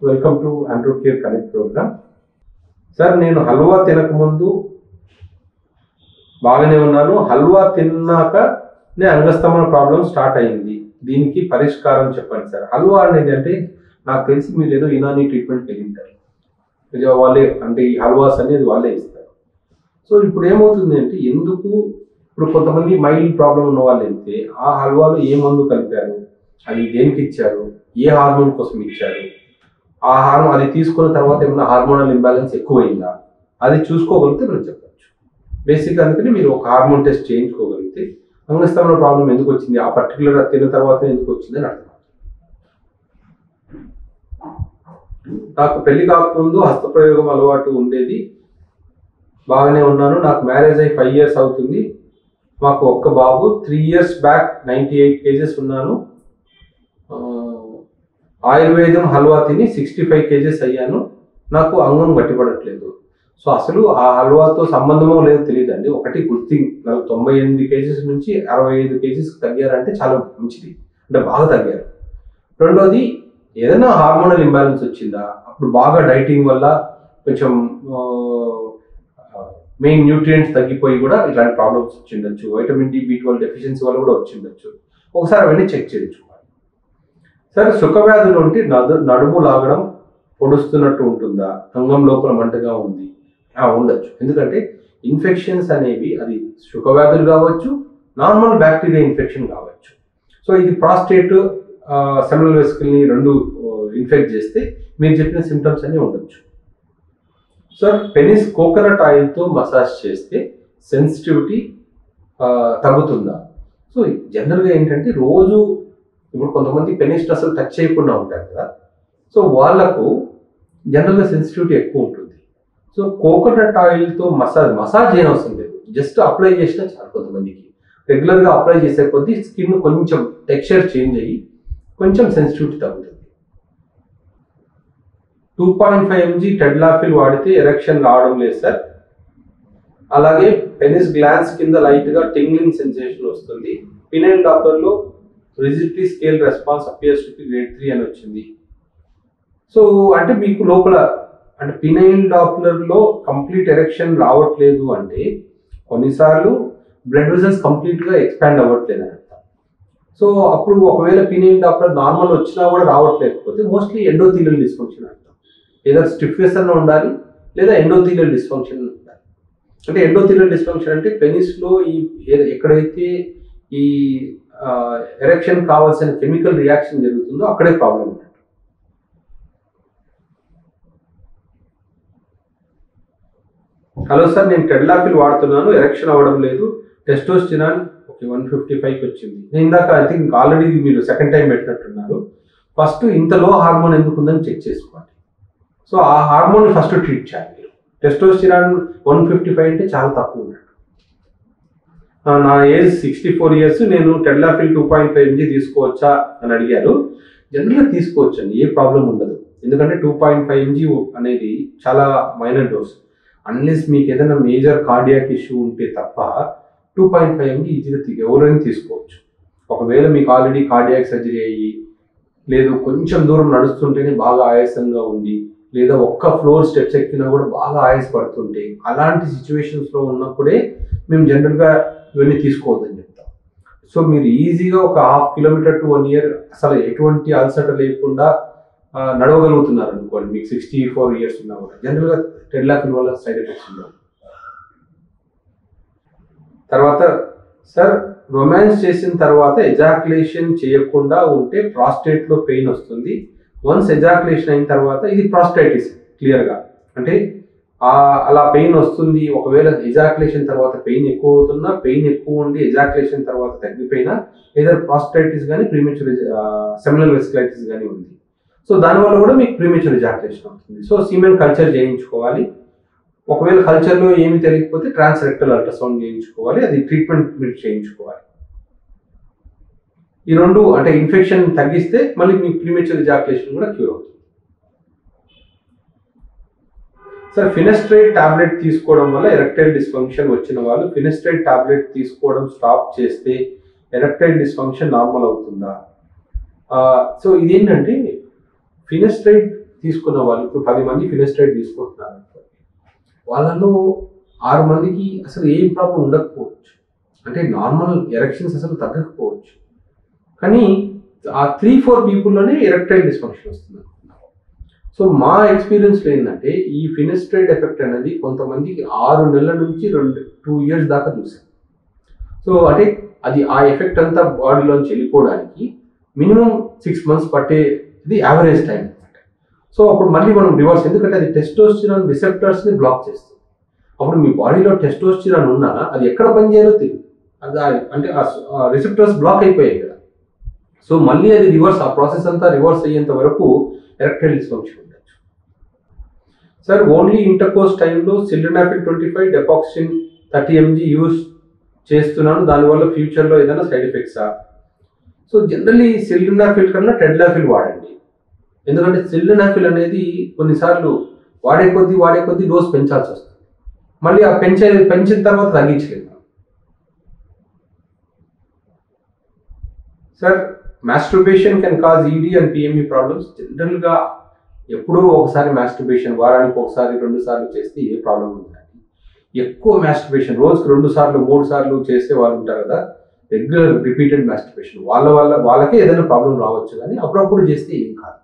Welcome to Andrew care connect programme. Sir, నేను హల్వా తినకముందు బాగానే ఉన్నాను. హల్వా తిన్నాక అంగస్తమన ప్రాబ్లం స్టార్ట్ అయింది. దీనికి పరిష్కారం చెప్పండి సార్. హల్వా అనేది అంటే నాకు తెలిసి మీరు ఏదో ఇనానీ ట్రీట్మెంట్కి వెళ్ళింటారు. వాళ్ళే అంటే ఈ హల్వాస్ అనేది వాళ్ళే ఇస్తారు. సో ఇప్పుడు ఏమవుతుంది అంటే, ఎందుకు ఇప్పుడు కొంతమంది మైల్డ్ ప్రాబ్లం ఉన్న వాళ్ళు వెళ్తే ఆ హల్వాలో ఏ మందు కలిపారు, అది దేనికి ఇచ్చారు, ఏ హార్మోన్ కోసం ఇచ్చారు, ఆ హార్మోన్ అది తీసుకున్న తర్వాత ఏమైనా హార్మోనల్ ఇంబ్యాలెన్స్ ఎక్కువైందా, అది చూసుకోగలిగితే మనం చెప్పచ్చు. బేసిక్గా అందుకని మీరు ఒక హార్మోన్ టెస్ట్ చేయించుకోగలిగితే అంగస్తమన ప్రాబ్లం ఎందుకు వచ్చింది, ఆ పర్టికులర్ తిన్న తర్వాత ఎందుకు వచ్చింది అని అర్థం. నాకు పెళ్లి కాకముందు హస్తప్రయోగం అలవాటు ఉండేది, బాగానే ఉన్నాను. నాకు మ్యారేజ్ అయ్యి 5 years అవుతుంది. మాకు ఒక్క బాబు. 3 years బ్యాక్ 98 kgs ఉన్నాను. ఆయుర్వేదం హల్వా తిని 65 kgs అయ్యాను. నాకు అంగం గట్టిపడట్లేదు. సో అసలు ఆ హల్వాతో సంబంధమో లేదో తెలియదండి. ఒకటి గుడ్ థింగ్, నాకు 98 kgs నుంచి 65 kgs తగ్గారంటే చాలా మంచిది, అంటే బాగా తగ్గారు. రెండోది, ఏదైనా హార్మోనల్ ఇంబ్యాలెన్స్ వచ్చిందా, అప్పుడు బాగా డైటింగ్ వల్ల కొంచెం మెయిన్ న్యూట్రియంట్స్ తగ్గిపోయి కూడా ఇలాంటి ప్రాబ్లమ్స్ వచ్చిండొచ్చు. వైటమిన్ డి, B12 డెఫిషియన్సీ వల్ల కూడా వచ్చిండొచ్చు. ఒకసారి అవన్నీ చెక్ చేయించుకోవాలి. సరే, సుఖవ్యాధులు ఉంటే నడుము లాగడం, పొడుస్తున్నట్టు ఉంటుందా, అంగం లోపల మంటగా ఉంది, ఉండొచ్చు. ఎందుకంటే ఇన్ఫెక్షన్స్ అనేవి అది సుఖవ్యాధులు కావచ్చు, నార్మల్ బ్యాక్టీరియా ఇన్ఫెక్షన్ కావచ్చు. సో ఇది ప్రాస్టేట్, సెమినల్ వెసికల్ని రెండు ఇన్ఫెక్ట్ చేస్తే మీరు చెప్పిన సిమ్టమ్స్ అన్నీ ఉండొచ్చు. సార్, పెనిస్ కోకోనట్ ఆయిల్తో మసాజ్ చేస్తే సెన్సిటివిటీ తగ్గుతుందా? సో జనరల్గా ఏంటంటే, రోజు ఇప్పుడు కొంతమంది పెనిస్ అసలు టచ్ చేయకుండా ఉంటారు కదా, సో వాళ్ళకు జనరల్గా సెన్సిటివిటీ ఎక్కువ ఉంటుంది. సో కోకోనట్ ఆయిల్తో మసాజ్ ఏం అవసరం లేదు, జస్ట్ అప్లై చేసినా చాలు. కొంతమందికి రెగ్యులర్గా అప్లై చేసే కొద్దీ స్కిన్ కొంచెం టెక్స్చర్ చేంజ్ అయ్యి కొంచెం సెన్సిటివిటీ తగ్గుతుంది. 2.5 mg టెడ్లాఫిల్ వాడితే ఎరెక్షన్ రావడం లేదు సార్. అలాగే పెనిస్ గ్లాన్స్ కింద లైట్గా టింగ్లింగ్ సెన్సేషన్ వస్తుంది. పినైల్ డాప్లర్లో rigidity scale response appears to be grade 3 అని వచ్చింది. సో అంటే మీకు లోపల అంటే పినైల్ డాప్లర్లో కంప్లీట్ ఎరెక్షన్ రావట్లేదు అంటే కొన్నిసార్లు బ్లడ్ వెజల్స్ కంప్లీట్గా ఎక్స్పాండ్ అవ్వట్లేదు అని అర్థం. సో అప్పుడు ఒకవేళ పినైల్ డాప్లర్ నార్మల్ వచ్చినా కూడా రావట్లేకపోతే మోస్ట్లీ ఎండోథీలియల్ డిస్ఫంక్షన్ అర్థం. ఏదో స్టిఫ్నెస్ అన్న ఉండాలి, లేదా ఎండోథీలియల్ డిస్ఫంక్షన్ ఉండాలి. అంటే ఎండోథీలియల్ డిస్ఫంక్షన్ అంటే పెనిస్లో ఎక్కడైతే ఈ ఎరెక్షన్ కావాల్సిన కెమికల్ రియాక్షన్ జరుగుతుందో అక్కడే ప్రాబ్లం ఉంటుంది. హలో సార్, నేను టెడ్లాఫిల్ వాడుతున్నాను, ఎరెక్షన్ అవ్వడం లేదు. టెస్టోస్టిరాన్ 155కి వచ్చింది. నేను ఇందాక ఐ థింక్ ఆల్రెడీ మీరు సెకండ్ టైం పెట్టినట్టున్నారు. ఫస్ట్ ఇంత లో హార్మోన్ ఎందుకు ఉందని చెక్ చేసుకోవాలి. సో ఆ హార్మోన్ ఫస్ట్ ట్రీట్ చేయాలి మీరు. టెస్టోస్టిరాన్ 155 అంటే చాలా తక్కువ ఉన్నట్టు. నా ఏజ్ 64 years, నేను టెడ్లాఫిల్ 2.5 mg తీసుకోవచ్చా అని అడిగారు. జనరల్గా తీసుకోవచ్చండి, ఏ ప్రాబ్లం ఉండదు. ఎందుకంటే 2.5 mg అనేది చాలా మైనర్ డోస్. అన్లెస్ మీకు ఏదైనా మేజర్ కార్డియాక్ ఇష్యూ ఉంటే తప్ప 2.5 mg ఈజీగా ఎవరైనా తీసుకోవచ్చు. ఒకవేళ మీకు ఆల్రెడీ కార్డియాక్ సర్జరీ అయ్యి, లేదు కొంచెం దూరం నడుస్తుంటేనే బాగా ఆయాసంగా ఉండి, లేదా ఒక్క ఫ్లోర్ స్టెప్స్ ఎక్కినా కూడా బాగా ఆయాసపడుతుంటే, అలాంటి సిచ్యువేషన్స్లో ఉన్నప్పుడే మేము జనరల్గా ఇవన్నీ తీసుకోవద్దని చెప్తాం. సో మీరు ఈజీగా ఒక 1/2 kilometer to 1 year అసలు ఎటువంటి అలసట లేకుండా నడవగలుగుతున్నారు అనుకోండి, మీకు 64 years ఉన్నా కూడా జనరల్గా టెడ్లాఫిల్ వల్ల సైడ్ ఎఫెక్ట్స్ ఉండవు. తర్వాత సార్, రొమాన్స్ చేసిన తర్వాత ఎజాక్యులేషన్ చేయకుండా ఉంటే ప్రాస్టేట్లో పెయిన్ వస్తుంది. వన్స్ ఎజాక్యులేషన్ అయిన తర్వాత ఇది ప్రాస్టైటిస్ క్లియర్గా, అంటే అలా పెయిన్ వస్తుంది. ఒకవేళ ఎజాక్యులేషన్ తర్వాత పెయిన్ ఎక్కువ అవుతున్నా, పెయిన్ ఎక్కువ ఉండి ఎజాక్యులేషన్ తర్వాత తగ్గిపోయినా ఏదైనా ప్రాస్టైటిస్ కానీ ప్రీమెచ్యూర్ సెమినల్ వెసికలైటిస్ కానీ ఉంది. సో దానివల్ల కూడా మీకు ప్రీమెచ్యూర్ ఎజాక్యులేషన్ అవుతుంది. సో సీమెన్ కల్చర్ చేయించుకోవాలి. ఒకవేళ కల్చర్లో ఏమి తెలియకపోతే ట్రాన్స్ రెక్టల్ అల్ట్రాసౌండ్ చేయించుకోవాలి. అది ట్రీట్మెంట్ మీరు చేయించుకోవాలి. ఈ రెండు అంటే ఇన్ఫెక్షన్ తగ్గిస్తే మళ్ళీ మీ ప్రీమెచ్యూర్ ఎజాక్యులేషన్ కూడా క్యూర్ అవుతుంది. సార్, ఫినెస్ట్రేట్ టాబ్లెట్ తీసుకోవడం వల్ల ఎరెక్టైల్ డిస్ఫంక్షన్ వచ్చిన వాళ్ళు ఫినెస్ట్రేట్ టాబ్లెట్ తీసుకోవడం స్టాప్ చేస్తే ఎరెక్టైల్ డిస్ఫంక్షన్ నార్మల్ అవుతుందా? సో ఇదేంటంటే ఫినెస్ట్రేట్ తీసుకున్న వాళ్ళు ఇప్పుడు 10 మంది ఫినెస్ట్రైడ్ తీసుకుంటున్నారు, వాళ్ళలో 6 మందికి అసలు ఏం ప్రాబ్లం ఉండకపోవచ్చు, అంటే నార్మల్ ఎరెక్షన్స్ అసలు తగ్గకపోవచ్చు, కానీ ఆ 3-4 పీపుల్లోనే ఎరెక్టైల్ డిస్ఫంక్షన్ వస్తుంది. సో మా ఎక్స్పీరియన్స్లో ఏంటంటే ఈ ఫినెస్ట్రైడ్ ఎఫెక్ట్ అనేది కొంతమందికి 6 నెలల నుంచి 2 years దాకా చూసాం. సో అంటే అది ఆ ఎఫెక్ట్ అంతా బాడీలోంచి వెళ్ళిపోవడానికి మినిమం 6 months పట్టేది యావరేజ్ టైం. సో అప్పుడు మళ్ళీ మనం రివర్స్, ఎందుకంటే అది టెస్టోస్టిరాన్ రిసెప్టర్స్ని బ్లాక్ చేస్తుంది. అప్పుడు మీ బాడీలో టెస్టోస్టిరాన్ ఉన్నా అది ఎక్కడ పనిచేయాలో తెలియదు, అది అంటే ఆ రిసెప్టర్స్ బ్లాక్ అయిపోయాయి కదా. సో మళ్ళీ అది రివర్స్, ఆ ప్రాసెస్ అంతా రివర్స్ అయ్యేంత వరకు ఎరెక్టైల్ డిస్ఫంక్షన్ ఉండొచ్చు. సార్ ఓన్లీ ఇంటర్కోర్స్ టైంలో సిల్డనాఫిల్ 25 డెపాక్సిన్ 30 mg యూజ్ చేస్తున్నాను, దానివల్ల ఫ్యూచర్లో ఏదైనా సైడ్ ఎఫెక్ట్సా? సో జనరల్లీ సిల్డనాఫిల్ కన్నా టెడ్లాఫిల్ వాడండి, ఎందుకంటే సిల్డనాఫిల్ అనేది కొన్నిసార్లు వాడే కొద్దీ డోస్ పెంచాల్సి వస్తుంది, మళ్ళీ ఆ పెంచిన తర్వాత తగ్గించలేదు. Sir masturbation can cause ED and PME problems. జనరల్గా ఎప్పుడో ఒకసారి మాస్టర్బేషన్, వారానికి ఒకసారి 2 సార్లు చేస్తే ఏ ప్రాబ్లం ఉందండి. ఎక్కువ మాస్టర్బేషన్ రోజుకి 2 సార్లు 3 సార్లు చేసే వాళ్ళు ఉంటారు కదా, రెగ్యులర్ రిపీటెడ్ మాస్టర్బేషన్, వాళ్ళకే ఏదైనా ప్రాబ్లం రావచ్చు, కానీ అప్పుడప్పుడు చేస్తే ఏం కాదు.